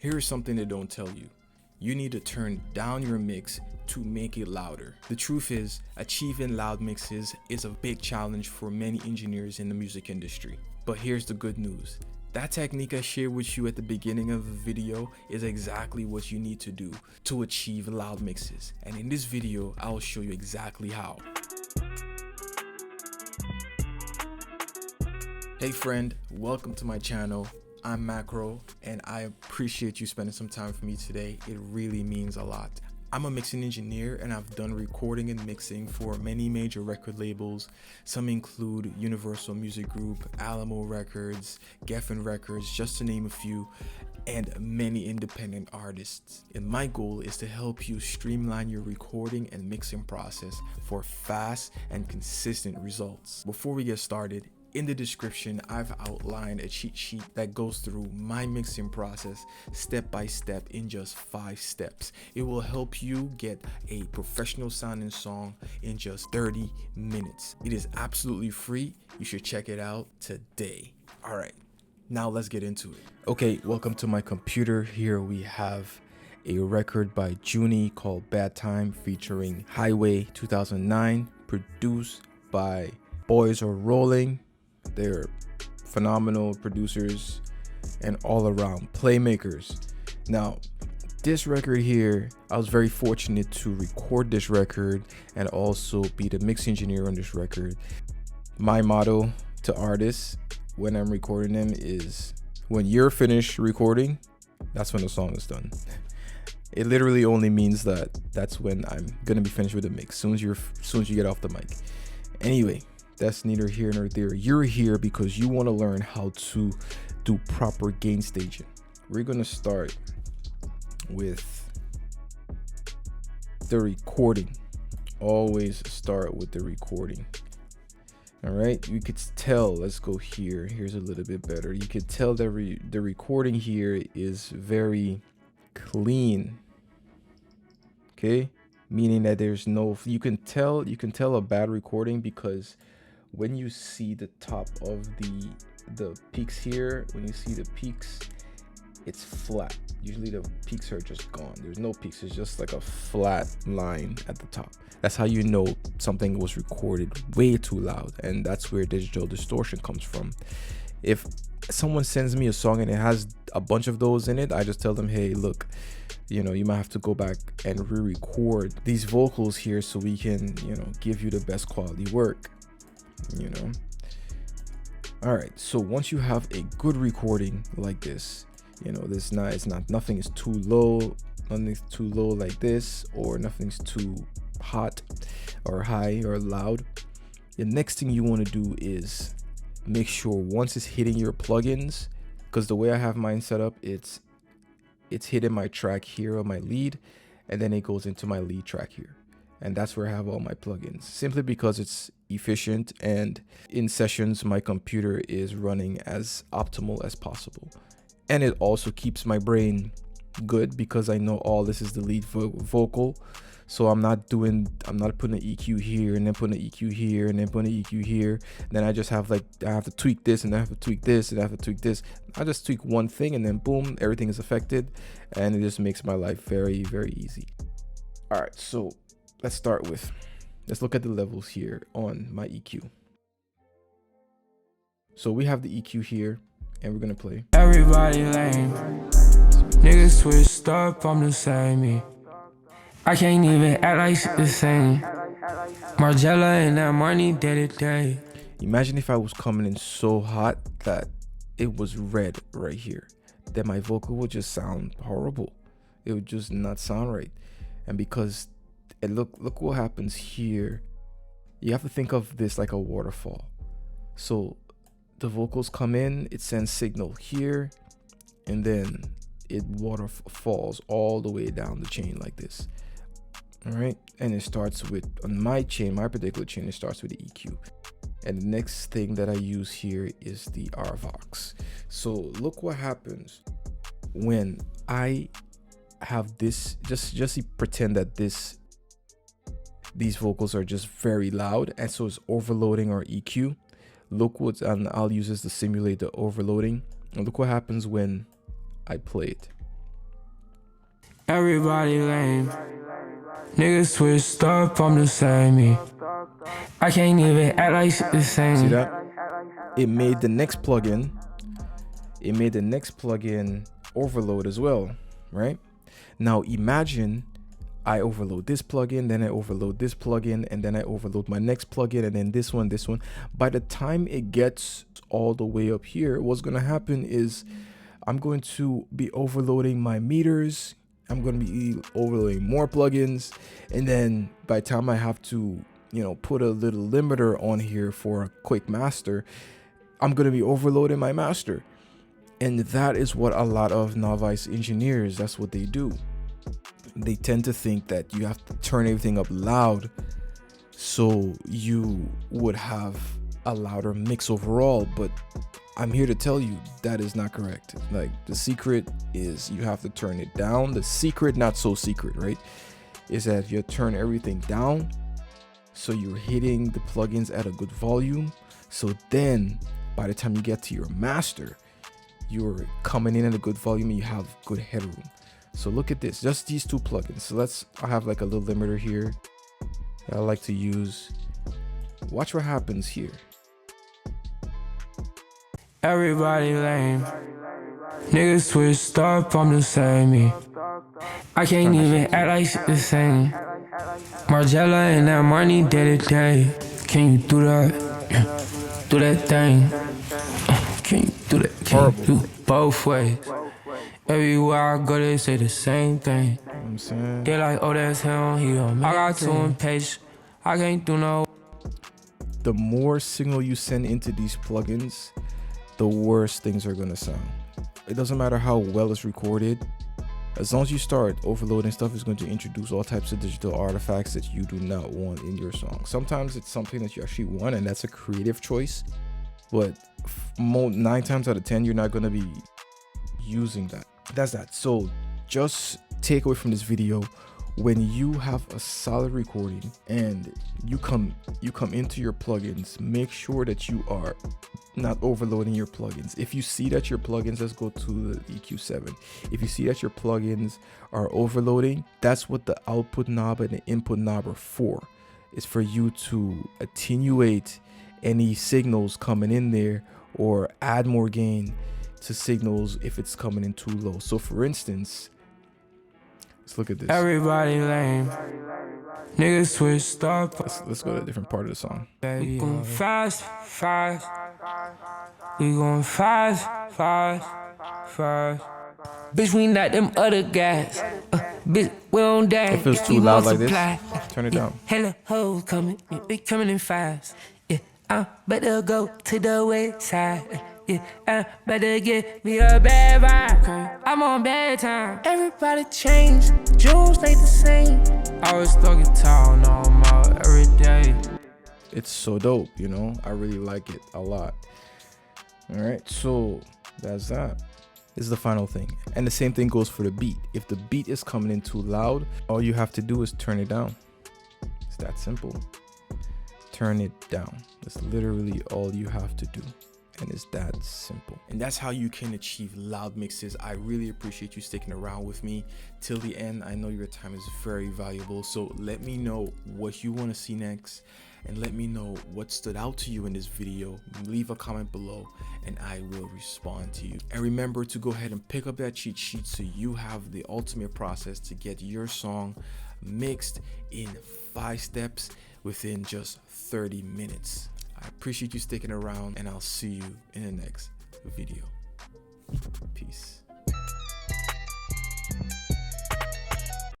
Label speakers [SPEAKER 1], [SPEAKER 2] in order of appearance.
[SPEAKER 1] Here's something they don't tell you. You need to turn down your mix to make it louder. The truth is, achieving loud mixes is a big challenge for many engineers in the music industry. But here's the good news. That technique I shared with you at the beginning of the video is exactly what you need to do to achieve loud mixes. And in this video, I'll show you exactly how. Hey friend, welcome to my channel. I'm Macro and I appreciate you spending some time with me today. It really means a lot. I'm a mixing engineer and I've done recording and mixing for many major record labels. Some include Universal Music Group, Alamo Records, Geffen Records, just to name a few, and many independent artists. And my goal is to help you streamline your recording and mixing process for fast and consistent results. Before we get started, in the description, I've outlined a cheat sheet that goes through my mixing process step by step in just 5 steps. It will help you get a professional sounding song in just 30 minutes. It is absolutely free. You should check it out today. All right, now let's get into it. Okay, welcome to my computer. Here we have a record by Joony called Bad Time featuring Highway 2009, produced by Boys Are Rolling. They're phenomenal producers and all around playmakers. Now, this record here, I was very fortunate to record this record and also be the mix engineer on this record. My motto to artists when I'm recording them is, when you're finished recording, that's when the song is done. It literally only means that that's when I'm gonna be finished with the mix, soon as you get off the mic. Anyway, that's neither here nor there. You're here because you want to learn how to do proper gain staging. We're going to start with the recording. Always start with the recording. All right, you could tell, let's go here. Here's a little bit better. You could tell that the recording here is very clean. Okay, meaning that there's no, you can tell a bad recording because when you see the top of the peaks here, when you see the peaks, it's flat. Usually the peaks are just gone. There's no peaks. It's just like a flat line at the top. That's how you know something was recorded way too loud, and that's where digital distortion comes from. If someone sends me a song and it has a bunch of those in it, I just tell them, hey, look, you know, you might have to go back and re-record these vocals here so we can, you know, give you the best quality work. You know. All right, so once you have a good recording like this, you know, nothing is too low, nothing's too low like this, or nothing's too hot or high or loud. The next thing you want to do is make sure once it's hitting your plugins, because the way I have mine set up, it's hitting my track here on my lead, and then it goes into my lead track here. And that's where I have all my plugins, simply because it's efficient, and in sessions my computer is running as optimal as possible. And it also keeps my brain good because I know all this is the lead vocal, so I'm not putting an EQ here and then putting an EQ here and then putting an EQ here. Then I just have, like, I have to tweak this and I have to tweak this and I have to tweak this. I just tweak one thing and then boom, everything is affected, and it just makes my life very, very easy. All right, so let's look at the levels here on my EQ. So we have the EQ here, and we're gonna play.
[SPEAKER 2] Everybody lame. Niggas switched up, I'm the same. I can't even act like shit the same. Margielaa and that money day to day.
[SPEAKER 1] Imagine if I was coming in so hot that it was red right here. Then my vocal would just sound horrible. It would just not sound right. And because, and look what happens here. You have to think of this like a waterfall. So the vocals come in, it sends signal here, and then it waterfalls all the way down the chain like this. All right, and it starts with, on my chain, my particular chain, it starts with the EQ. And the next thing that I use here is the RVox. So look what happens when I have this, just pretend that these vocals are just very loud, and so it's overloading our EQ. Look what, and I'll use this to simulate the overloading. And look what happens when I play it.
[SPEAKER 2] Everybody lame. Niggas switched up, I'm the same me. I can't even act like shit the same.
[SPEAKER 1] See that? It made the next plugin. It made the next plugin overload as well, right? Now imagine I overload this plugin, then I overload this plugin, and then I overload my next plugin, and then this one. By the time it gets all the way up here, what's gonna happen is I'm going to be overloading my meters. I'm going to be overloading more plugins, and then by the time I have to, you know, put a little limiter on here for a quick master, I'm going to be overloading my master. And that is what a lot of novice engineers, that's what they do. They tend to think that you have to turn everything up loud so you would have a louder mix overall, but I'm here to tell you that is not correct. Like, the secret is you have to turn it down. The secret, not so secret, right, is that you turn everything down so you're hitting the plugins at a good volume. So then by the time you get to your master, you're coming in at a good volume and you have good headroom. So look at this, just these two plugins. So I have like a little limiter here that I like to use. Watch what happens here.
[SPEAKER 2] Everybody lame. Niggas switched up, I'm the same me. I can't even act like shit the same. Margielaa and that money day to day. Can you do that? Do that thing. Can you do that? Can you do both ways? Everywhere I go, they say the same thing. They like, oh, that's him, he on me. I got 2 impatient. I can't do no.
[SPEAKER 1] The more signal you send into these plugins, the worse things are gonna sound. It doesn't matter how well it's recorded. As long as you start overloading stuff, it's going to introduce all types of digital artifacts that you do not want in your song. Sometimes it's something that you actually want, and that's a creative choice. But 9 times out of 10, you're not going to be using that. That's that. So just take away from this video, when you have a solid recording and you come into your plugins, make sure that you are not overloading your plugins. If you see that your plugins, let's go to the EQ7. If you see that your plugins are overloading, that's what the output knob and the input knob are for. It's for you to attenuate any signals coming in there or add more gain to signals if it's coming in too low. So for instance, let's look at this.
[SPEAKER 2] Everybody lame. Niggas switched up.
[SPEAKER 1] Let's go to a different part of the song.
[SPEAKER 2] We going fast, fast. We going fast, fast, fast. Bitch, we not them other guys. Bitch, we on that.
[SPEAKER 1] If it's too loud like this, turn it down.
[SPEAKER 2] Hella hoes coming, they coming in fast. Yeah, I better go to the west side. Yeah, I better get me a bad vibe. I'm on bad time. Everybody change, jewels stay the same. I was stuck in town, no, I'm out every day.
[SPEAKER 1] It's so dope, you know. I really like it a lot. All right, so that's that. This is the final thing, and the same thing goes for the beat. If the beat is coming in too loud, all you have to do is turn it down. It's that simple. Turn it down. That's literally all you have to do, and it's that simple. And that's how you can achieve loud mixes. I really appreciate you sticking around with me till the end. I know your time is very valuable, so let me know what you want to see next, and let me know what stood out to you in this video. Leave a comment below and I will respond to you. And remember to go ahead and pick up that cheat sheet so you have the ultimate process to get your song mixed in 5 steps within just 30 minutes. I appreciate you sticking around, and I'll see you in the next video. Peace.